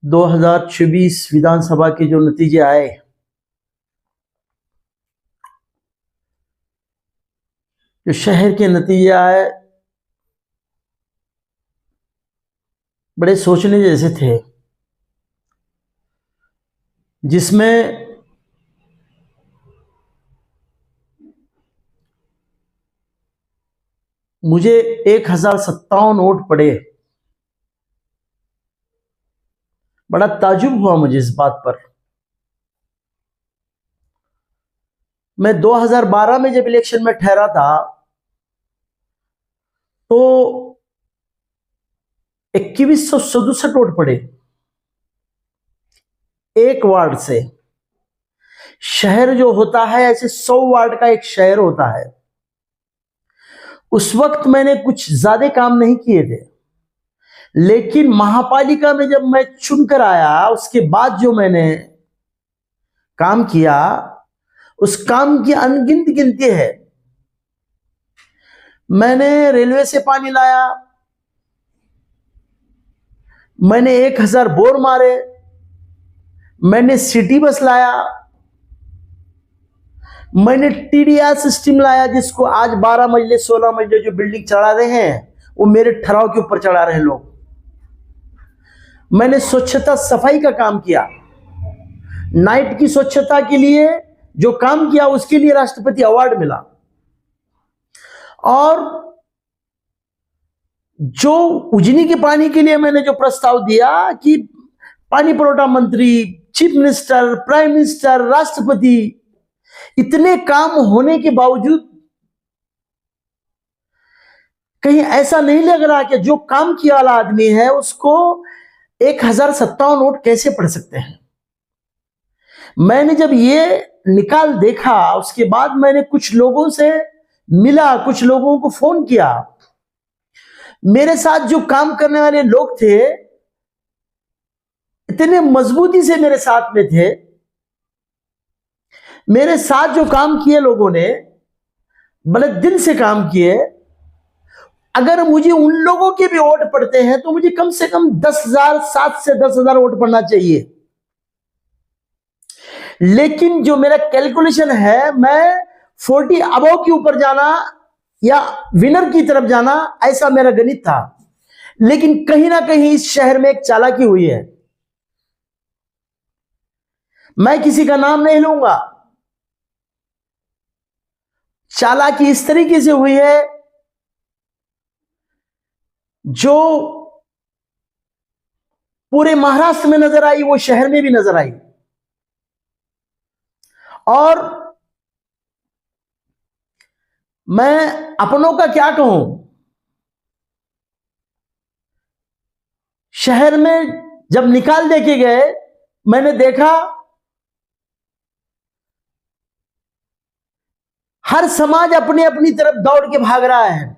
2024 विधानसभा के जो नतीजे आए, जो शहर के नतीजे आए, बड़े सोचने जैसे थे, जिसमें मुझे 1057 वोट पड़े। बड़ा ताजुब हुआ मुझे इस बात पर। मैं 2012 में जब इलेक्शन में ठहरा था तो 2167 वोट पड़े एक वार्ड से। शहर जो होता है ऐसे 100 वार्ड का एक शहर होता है। उस वक्त मैंने कुछ ज्यादा काम नहीं किए थे, लेकिन महापालिका में जब मैं चुनकर आया उसके बाद जो मैंने काम किया, उस काम की अनगिनत गिनती है। मैंने रेलवे से पानी लाया, मैंने 1000 बोर मारे, मैंने सिटी बस लाया, मैंने टीडीआर सिस्टम लाया, जिसको आज 12 मंजिले 16 मंजिले जो बिल्डिंग चढ़ा रहे हैं वो मेरे ठहराव के ऊपर चढ़ा रहे हैं लोग। मैंने स्वच्छता सफाई का काम किया। नाइट की स्वच्छता के लिए जो काम किया उसके लिए राष्ट्रपति अवार्ड मिला। और जो उजनी के पानी के लिए मैंने जो प्रस्ताव दिया कि पानी पुरवठा मंत्री, चीफ मिनिस्टर, प्राइम मिनिस्टर, राष्ट्रपति, इतने काम होने के बावजूद कहीं ऐसा नहीं लग रहा कि जो काम किया वाला आदमी है उसको 1057 वोट कैसे पड़ सकते हैं। मैंने जब ये निकाल देखा उसके बाद मैंने कुछ लोगों से मिला, कुछ लोगों को फोन किया। मेरे साथ जो काम करने वाले लोग थे इतने मजबूती से मेरे साथ में थे। मेरे साथ जो काम किए लोगों ने बड़े दिल से काम किए। अगर मुझे उन लोगों के भी वोट पड़ते हैं तो मुझे कम से कम 10,000, 7 से 10,000 वोट पड़ना चाहिए। लेकिन जो मेरा कैलकुलेशन है, मैं 40 अबव के ऊपर जाना या विनर की तरफ जाना, ऐसा मेरा गणित था। लेकिन कहीं ना कहीं इस शहर में एक चालाकी हुई है। मैं किसी का नाम नहीं लूंगा। चालाकी इस तरीके से हुई है जो पूरे महाराष्ट्र में नजर आई, वो शहर में भी नजर आई। और मैं अपनों का क्या कहूं, शहर में जब निकाल देके गए मैंने देखा हर समाज अपनी अपनी तरफ दौड़ के भाग रहा है।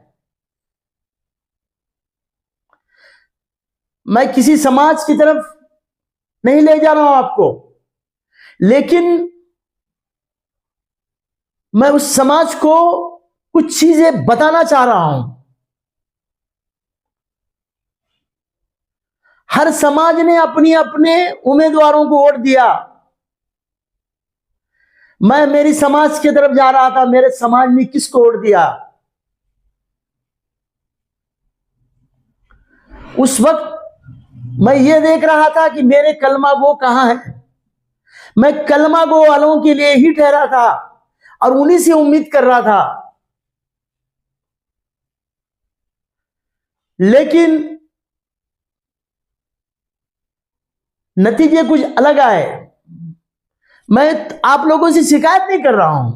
मैं किसी समाज की तरफ नहीं ले जा रहा हूं आपको, लेकिन मैं उस समाज को कुछ चीजें बताना चाह रहा हूं। हर समाज ने अपनी अपने उम्मीदवारों को वोट दिया। मैं मेरी समाज की तरफ जा रहा था, मेरे समाज ने किसको वोट दिया? उस वक्त मैं ये देख रहा था कि मेरे कलमा गो कहां है। मैं कलमा गो वालों के लिए ही ठहरा था और उन्हीं से उम्मीद कर रहा था। लेकिन नतीजे कुछ अलग आए। मैं आप लोगों से शिकायत नहीं कर रहा हूं।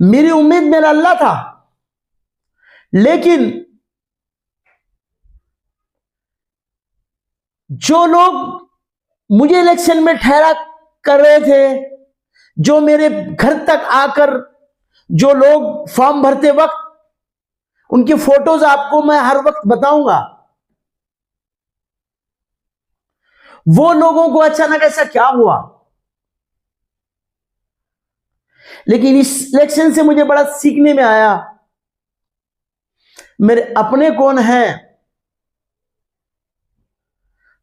मेरी उम्मीद मेरा अल्लाह था, लेकिन जो लोग मुझे इलेक्शन में ठहरा कर रहे थे, जो मेरे घर तक आकर जो लोग फॉर्म भरते वक्त उनकी फोटोज आपको मैं हर वक्त बताऊंगा, वो लोगों को अचानक ऐसा क्या हुआ। लेकिन इस इलेक्शन से मुझे बड़ा सीखने में आया। मेरे अपने कौन हैं,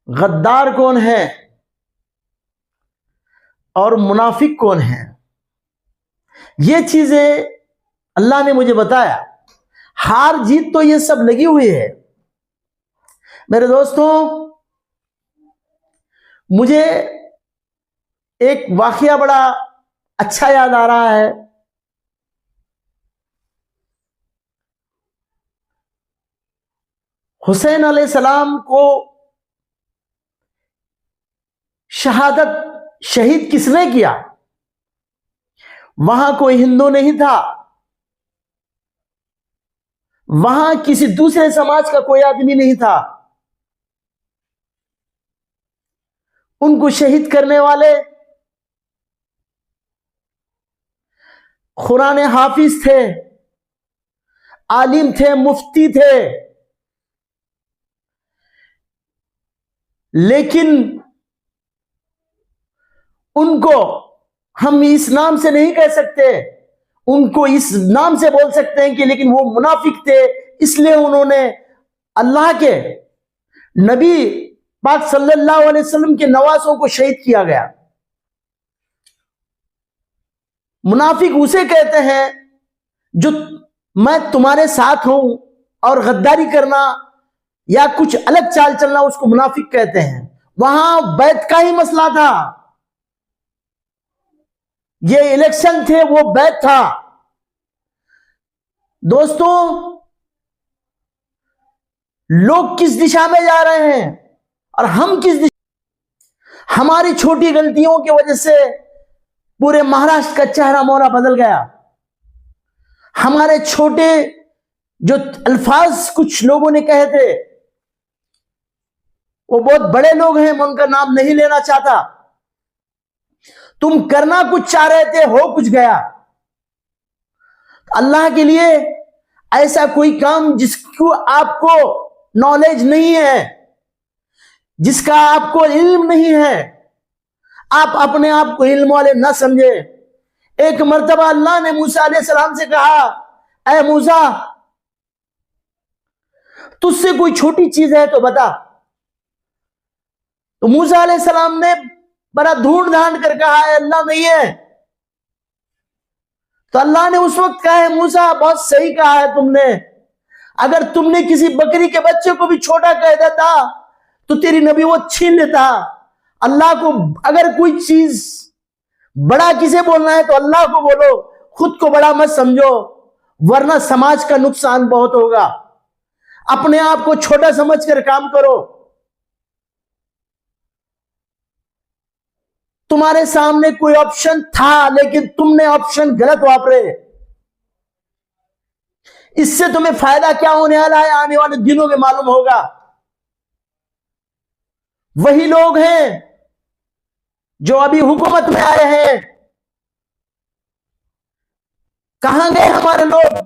गद्दार कौन है और मुनाफिक कौन है, ये चीजें अल्लाह ने मुझे बताया। हार जीत तो ये सब लगी हुई है मेरे दोस्तों। मुझे एक वाकया बड़ा अच्छा याद आ रहा है। हुसैन अलैहिस्सलाम को शहीद किसने किया? वहां कोई हिंदू नहीं था, वहां किसी दूसरे समाज का कोई आदमी नहीं था। उनको शहीद करने वाले कुरान हाफिज थे, आलिम थे, मुफ्ती थे। लेकिन उनको हम इस नाम से नहीं कह सकते, उनको इस नाम से बोल सकते हैं कि लेकिन वो मुनाफिक थे, इसलिए उन्होंने अल्लाह के नबी पाक सल्लल्लाहु अलैहि वसल्लम के नवासों को शहीद किया गया। मुनाफिक उसे कहते हैं जो मैं तुम्हारे साथ हूं और गद्दारी करना या कुछ अलग चाल चलना, उसको मुनाफिक कहते हैं। वहां बैत का ही मसला था, ये इलेक्शन थे, वो बैत था। दोस्तों, लोग किस दिशा में जा रहे हैं और हम किस दिशा, हमारी छोटी गलतियों की वजह से पूरे महाराष्ट्र का चेहरा मोहरा बदल गया। हमारे छोटे जो अल्फाज कुछ लोगों ने कहे थे, वो बहुत बड़े लोग हैं, मैं उनका नाम नहीं लेना चाहता। तुम करना कुछ चाह रहे थे, हो कुछ गया। अल्लाह के लिए ऐसा कोई काम जिसको आपको नॉलेज नहीं है, जिसका आपको इल्म नहीं है, आप अपने आप को इल्म वाले ना समझे। एक मर्तबा अल्लाह ने मूसा अलैहिस्सलाम से कहा, ऐ मूसा, तुझसे कोई छोटी चीज है तो बता। तो मूसा अलैहिस्सलाम ने बड़ा ढूंढ ढांड कर कहा है, अल्लाह नहीं है। तो अल्लाह ने उस वक्त कहा है, मूसा बहुत सही कहा है तुमने, अगर तुमने किसी बकरी के बच्चे को भी छोटा कह देता तो तेरी नबी वो छीन लेता। अल्लाह को अगर कोई चीज बड़ा किसे बोलना है तो अल्लाह को बोलो, खुद को बड़ा मत समझो, वरना समाज का नुकसान बहुत होगा। अपने आप को छोटा समझकर काम करो। तुम्हारे सामने कोई ऑप्शन था, लेकिन तुमने ऑप्शन गलत वापरे। इससे तुम्हें फायदा क्या होने वाला है, आने वाले दिनों में मालूम होगा। वही लोग हैं जो अभी हुकूमत में आए हैं। कहां गए हमारे लोग?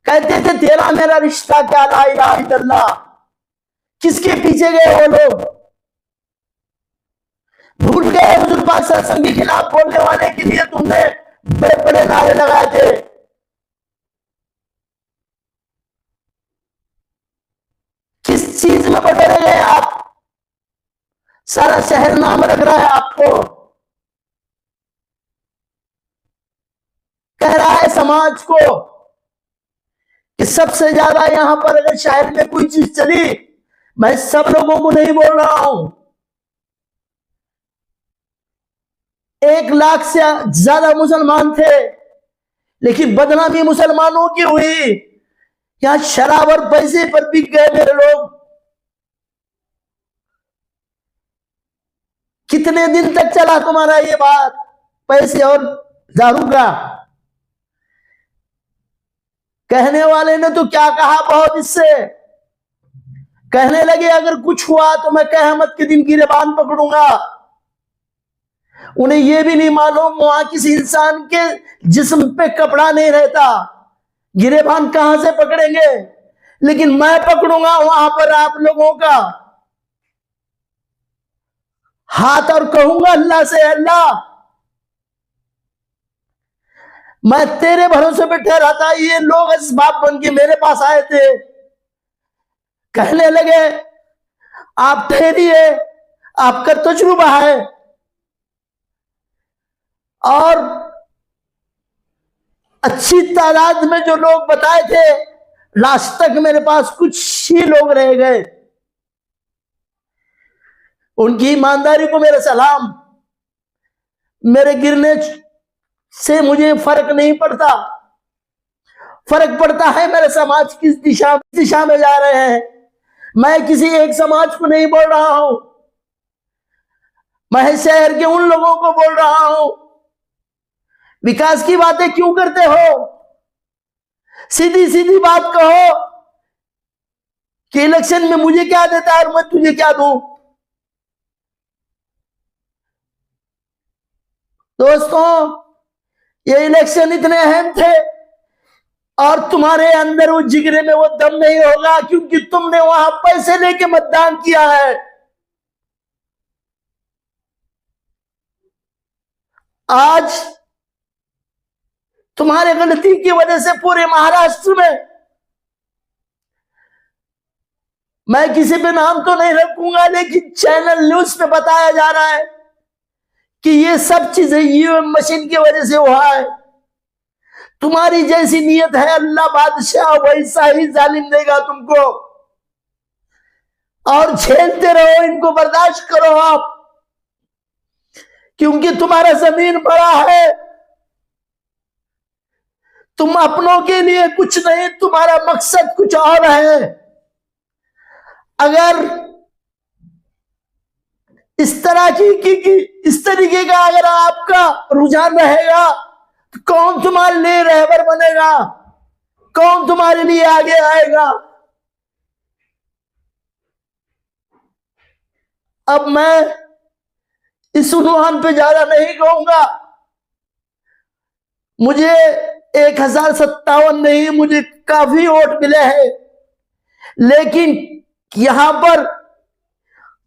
कहते थे तेरा मेरा रिश्ता क्या, ला इलाहा इल्लल्लाह। किसके पीछे गए वो लोग? भूल गए हुजूर पाक सल्लल्लाहु अलैहि वसल्लम के खिलाफ बोलने वाले के लिए तुमने बड़े बड़े नारे लगाए थे। किस चीज में बदल गए आप? सारा शहर नाम रख रहा है आपको, कह रहा है समाज को कि सबसे ज्यादा यहां पर अगर शहर में कोई चीज चली, मैं सब लोगों को नहीं बोल रहा हूं, 1 लाख से ज्यादा मुसलमान थे, लेकिन बदनामी मुसलमानों की हुई। यहां शराब और पैसे पर बिक गए मेरे लोग। कितने दिन तक चला तुम्हारा ये बात, पैसे और दारू का? कहने वाले ने तो क्या कहा, बहुत इससे कहने लगे अगर कुछ हुआ तो मैं क़यामत के दिन गिरेबान पकड़ूंगा। उन्हें यह भी नहीं मालूम वहां किसी इंसान के जिस्म पे कपड़ा नहीं रहता, गिरेबान कहां से पकड़ेंगे? लेकिन मैं पकड़ूंगा वहां पर आप लोगों का हाथ और कहूंगा अल्लाह से, अल्लाह मैं तेरे भरोसे पे ठहरा था, ये लोग असबाब बन के मेरे पास आए थे। कहने लगे आप ठहरिए, आपका तजुर्बा है। और अच्छी तादाद में जो लोग बताए थे, लास्ट तक मेरे पास कुछ ही लोग रह गए। उनकी ईमानदारी को मेरा सलाम। मेरे गिरने से मुझे फर्क नहीं पड़ता, फर्क पड़ता है मेरे समाज किस दिशा में जा रहे हैं। मैं किसी एक समाज को नहीं बोल रहा हूं, मैं शहर के उन लोगों को बोल रहा हूं। विकास की बातें क्यों करते हो? सीधी सीधी बात कहो कि इलेक्शन में मुझे क्या देता है और मैं तुझे क्या दूं। दोस्तों, ये इलेक्शन इतने अहम थे और तुम्हारे अंदर वो जिगरे में वो दम नहीं होगा, क्योंकि तुमने वहां पैसे लेके मतदान किया है। आज तुम्हारे गलती की वजह से पूरे महाराष्ट्र में, मैं किसी पे नाम तो नहीं रखूंगा, लेकिन चैनल न्यूज पे बताया जा रहा है कि ये सब चीजें ईवीएम मशीन की वजह से हुआ है। तुम्हारी जैसी नीयत है, अल्लाह बादशाह वैसा ही जालिम देगा तुमको। और झेलते रहो, इनको बर्दाश्त करो आप, क्योंकि तुम्हारा जमीन बड़ा है। तुम अपनों के लिए कुछ नहीं, तुम्हारा मकसद कुछ और है। अगर इस तरह इस तरीके का अगर आपका रुझान रहेगा तो कौन तुम्हारे लिए रहबर बनेगा, कौन तुम्हारे लिए आगे आएगा। अब मैं इस उन्वान पे ज्यादा नहीं कहूंगा। मुझे 1057 नहीं, मुझे काफी वोट मिले हैं, लेकिन यहां पर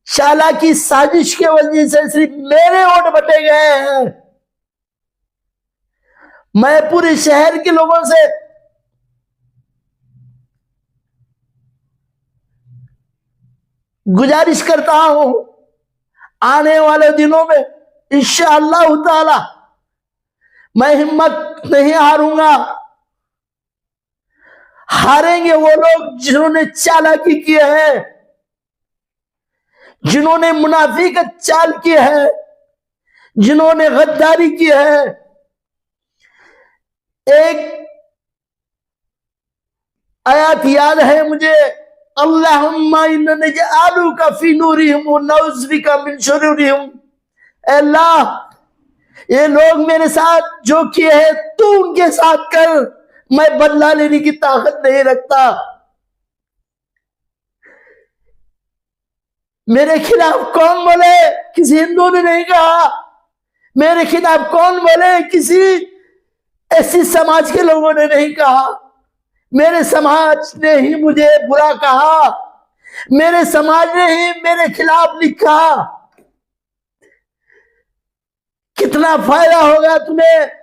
चालाकी साजिश के वजह से सिर्फ मेरे वोट बटे गए हैं। मैं पूरे शहर के लोगों से गुजारिश करता हूं, आने वाले दिनों में इंशाअल्लाह ताला मैं हिम्मत नहीं हारूंगा। हारेंगे वो लोग जिन्होंने चालाकी की है, जिन्होंने मुनाफिकत चाल की है, जिन्होंने गद्दारी की है। एक आयत याद है मुझे, अल्लाहुम्मा इन्ना नजअलुका फी नूरिहिम व नऊज़ु बिका मिन शुरूरिहिम। अल्लाह, ये लोग मेरे साथ जो किए हैं तू उनके साथ कर, मैं बदला लेने की ताकत नहीं रखता। मेरे खिलाफ कौन बोले? किसी हिंदू ने नहीं कहा। मेरे खिलाफ कौन बोले? किसी ऐसी समाज के लोगों ने नहीं कहा। मेरे समाज ने ही मुझे बुरा कहा, मेरे समाज ने ही मेरे खिलाफ लिखा। कितना फायदा होगा तुम्हें